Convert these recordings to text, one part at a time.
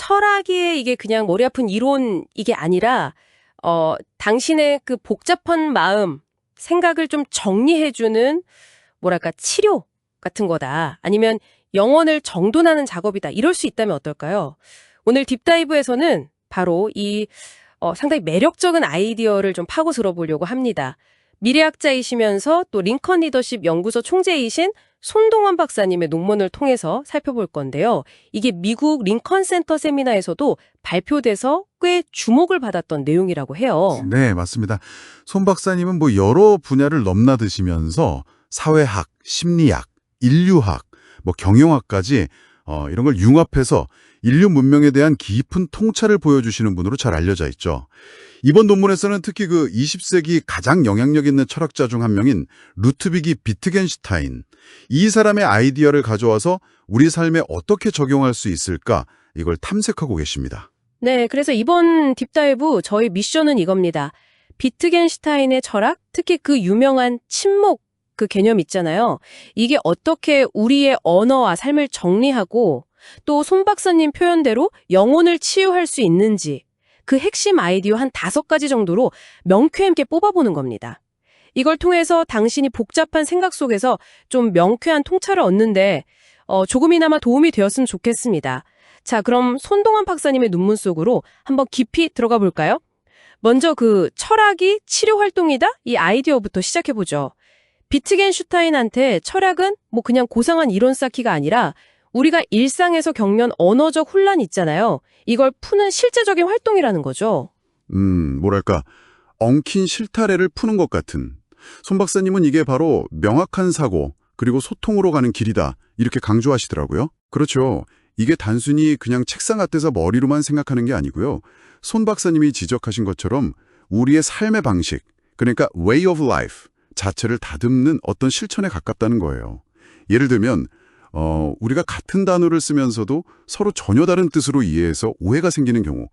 철학이 이게 그냥 머리 아픈 이론 이게 아니라 당신의 그 복잡한 마음, 생각을 좀 정리해주는 뭐랄까 치료 같은 거다. 아니면 영혼을 정돈하는 작업이다. 이럴 수 있다면 어떨까요? 오늘 딥다이브에서는 바로 이 상당히 매력적인 아이디어를 좀 파고 들어보려고 합니다. 미래학자이시면서 또 링컨 리더십 연구소 총재이신 손동원 박사님의 논문을 통해서 살펴볼 건데요. 이게 미국 링컨 센터 세미나에서도 발표돼서 꽤 주목을 받았던 내용이라고 해요. 네, 맞습니다. 손 박사님은 뭐 여러 분야를 넘나드시면서 사회학, 심리학, 인류학, 뭐 경영학까지 이런 걸 융합해서 인류 문명에 대한 깊은 통찰을 보여주시는 분으로 잘 알려져 있죠. 이번 논문에서는 특히 그 20세기 가장 영향력 있는 철학자 중 한 명인 루트비기 비트겐슈타인, 이 사람의 아이디어를 가져와서 우리 삶에 어떻게 적용할 수 있을까, 이걸 탐색하고 계십니다. 네, 그래서 이번 딥다이브 저희 미션은 이겁니다. 비트겐슈타인의 철학, 특히 그 유명한 침묵 그 개념 있잖아요. 이게 어떻게 우리의 언어와 삶을 정리하고 또 손 박사님 표현대로 영혼을 치유할 수 있는지 그 핵심 아이디어 한 5가지 정도로 명쾌 함께 뽑아보는 겁니다. 이걸 통해서 당신이 복잡한 생각 속에서 좀 명쾌한 통찰을 얻는데 조금이나마 도움이 되었으면 좋겠습니다. 자, 그럼 손동원 박사님의 논문 속으로 한번 깊이 들어가 볼까요? 먼저 그 철학이 치료 활동이다? 이 아이디어부터 시작해보죠. 비트겐슈타인한테 철학은 뭐 그냥 고상한 이론 쌓기가 아니라 우리가 일상에서 겪는 언어적 혼란 있잖아요. 이걸 푸는 실제적인 활동이라는 거죠. 뭐랄까, 엉킨 실타래를 푸는 것 같은. 손 박사님은 이게 바로 명확한 사고, 그리고 소통으로 가는 길이다, 이렇게 강조하시더라고요. 그렇죠. 이게 단순히 그냥 책상 앞에서 머리로만 생각하는 게 아니고요. 손 박사님이 지적하신 것처럼 우리의 삶의 방식, 그러니까 way of life 자체를 다듬는 어떤 실천에 가깝다는 거예요. 예를 들면 우리가 같은 단어를 쓰면서도 서로 전혀 다른 뜻으로 이해해서 오해가 생기는 경우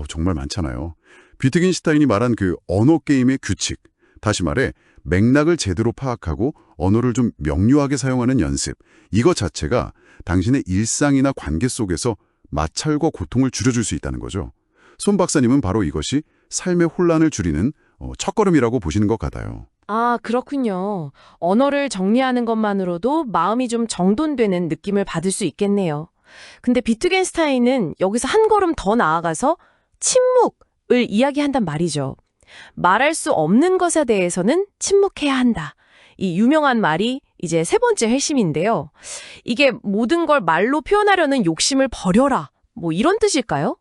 정말 많잖아요. 비트겐슈타인이 말한 그 언어 게임의 규칙, 다시 말해 맥락을 제대로 파악하고 언어를 좀 명료하게 사용하는 연습, 이것 자체가 당신의 일상이나 관계 속에서 마찰과 고통을 줄여줄 수 있다는 거죠. 손 박사님은 바로 이것이 삶의 혼란을 줄이는 첫걸음이라고 보시는 것 같아요. 아, 그렇군요. 언어를 정리하는 것만으로도 마음이 좀 정돈되는 느낌을 받을 수 있겠네요. 근데 비트겐슈타인은 여기서 한 걸음 더 나아가서 침묵을 이야기한단 말이죠. 말할 수 없는 것에 대해서는 침묵해야 한다. 이 유명한 말이 이제 3번째 핵심인데요. 이게 모든 걸 말로 표현하려는 욕심을 버려라. 뭐 이런 뜻일까요?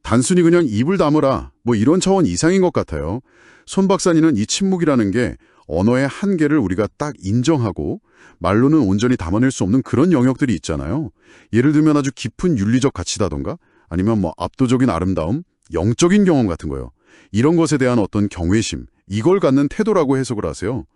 단순히 그냥 입을 다물어, 뭐 이런 차원 이상인 것 같아요. 손 박사님은 이 침묵이라는 게 언어의 한계를 우리가 딱 인정하고 말로는 온전히 담아낼 수 없는 그런 영역들이 있잖아요. 예를 들면 아주 깊은 윤리적 가치다던가 아니면 뭐 압도적인 아름다움, 영적인 경험 같은 거요. 이런 것에 대한 어떤 경외심, 이걸 갖는 태도라고 해석을 하세요.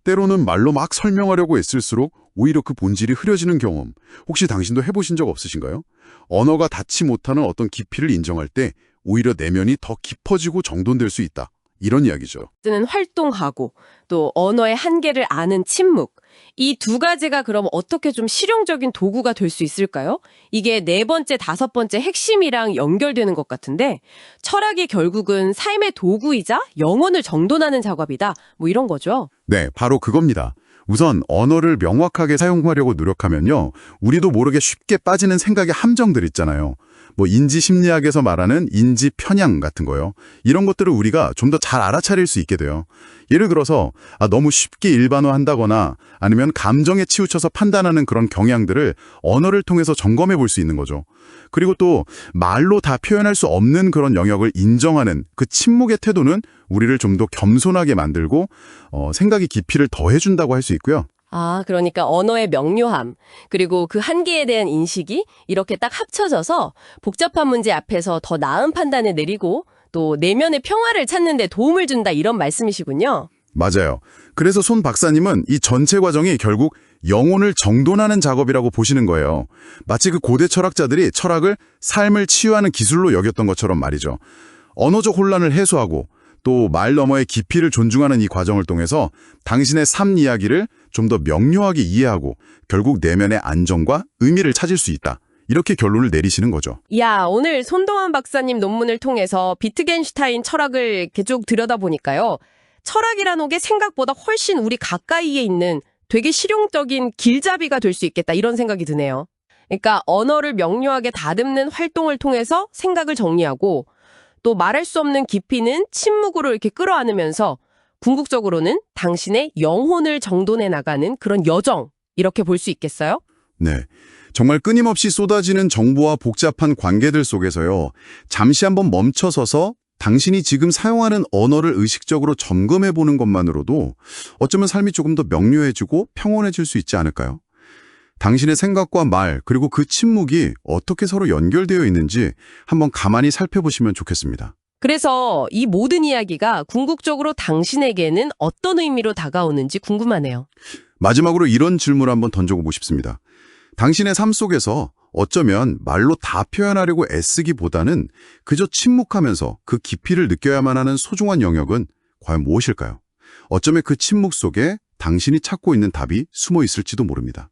때로는 말로 막 설명하려고 애쓸수록 오히려 그 본질이 흐려지는 경험, 혹시 당신도 해보신 적 없으신가요? 언어가 닿지 못하는 어떤 깊이를 인정할 때 오히려 내면이 더 깊어지고 정돈될 수 있다. 이런 이야기죠. 는 활동하고 또 언어의 한계를 아는 침묵. 이 2가지가 그럼 어떻게 좀 실용적인 도구가 될 수 있을까요? 이게 4번째, 5번째 핵심이랑 연결되는 것 같은데 철학이 결국은 삶의 도구이자 영혼을 정돈하는 작업이다. 뭐 이런 거죠. 네, 바로 그겁니다. 우선 언어를 명확하게 사용하려고 노력하면요. 우리도 모르게 쉽게 빠지는 생각의 함정들 있잖아요. 뭐 인지 심리학에서 말하는 인지 편향 같은 거요. 이런 것들을 우리가 좀 더 잘 알아차릴 수 있게 돼요. 예를 들어서 너무 쉽게 일반화한다거나 아니면 감정에 치우쳐서 판단하는 그런 경향들을 언어를 통해서 점검해 볼 수 있는 거죠. 그리고 또 말로 다 표현할 수 없는 그런 영역을 인정하는 그 침묵의 태도는 우리를 좀 더 겸손하게 만들고 생각의 깊이를 더해준다고 할 수 있고요. 아, 그러니까 언어의 명료함, 그리고 그 한계에 대한 인식이 이렇게 딱 합쳐져서 복잡한 문제 앞에서 더 나은 판단을 내리고 또 내면의 평화를 찾는 데 도움을 준다 이런 말씀이시군요. 맞아요. 그래서 손 박사님은 이 전체 과정이 결국 영혼을 정돈하는 작업이라고 보시는 거예요. 마치 그 고대 철학자들이 철학을 삶을 치유하는 기술로 여겼던 것처럼 말이죠. 언어적 혼란을 해소하고 또 말 너머의 깊이를 존중하는 이 과정을 통해서 당신의 삶 이야기를 좀 더 명료하게 이해하고 결국 내면의 안정과 의미를 찾을 수 있다. 이렇게 결론을 내리시는 거죠. 야, 오늘 손동환 박사님 논문을 통해서 비트겐슈타인 철학을 이렇게 쭉 들여다보니까요. 철학이라는 게 생각보다 훨씬 우리 가까이에 있는 되게 실용적인 길잡이가 될 수 있겠다 이런 생각이 드네요. 그러니까 언어를 명료하게 다듬는 활동을 통해서 생각을 정리하고 또 말할 수 없는 깊이는 침묵으로 이렇게 끌어안으면서 궁극적으로는 당신의 영혼을 정돈해 나가는 그런 여정 이렇게 볼 수 있겠어요? 네. 정말 끊임없이 쏟아지는 정보와 복잡한 관계들 속에서요. 잠시 한번 멈춰서서 당신이 지금 사용하는 언어를 의식적으로 점검해 보는 것만으로도 어쩌면 삶이 조금 더 명료해지고 평온해질 수 있지 않을까요? 당신의 생각과 말, 그리고 그 침묵이 어떻게 서로 연결되어 있는지 한번 가만히 살펴보시면 좋겠습니다. 그래서 이 모든 이야기가 궁극적으로 당신에게는 어떤 의미로 다가오는지 궁금하네요. 마지막으로 이런 질문을 한번 던져보고 싶습니다. 당신의 삶 속에서 어쩌면 말로 다 표현하려고 애쓰기보다는 그저 침묵하면서 그 깊이를 느껴야만 하는 소중한 영역은 과연 무엇일까요? 어쩌면 그 침묵 속에 당신이 찾고 있는 답이 숨어 있을지도 모릅니다.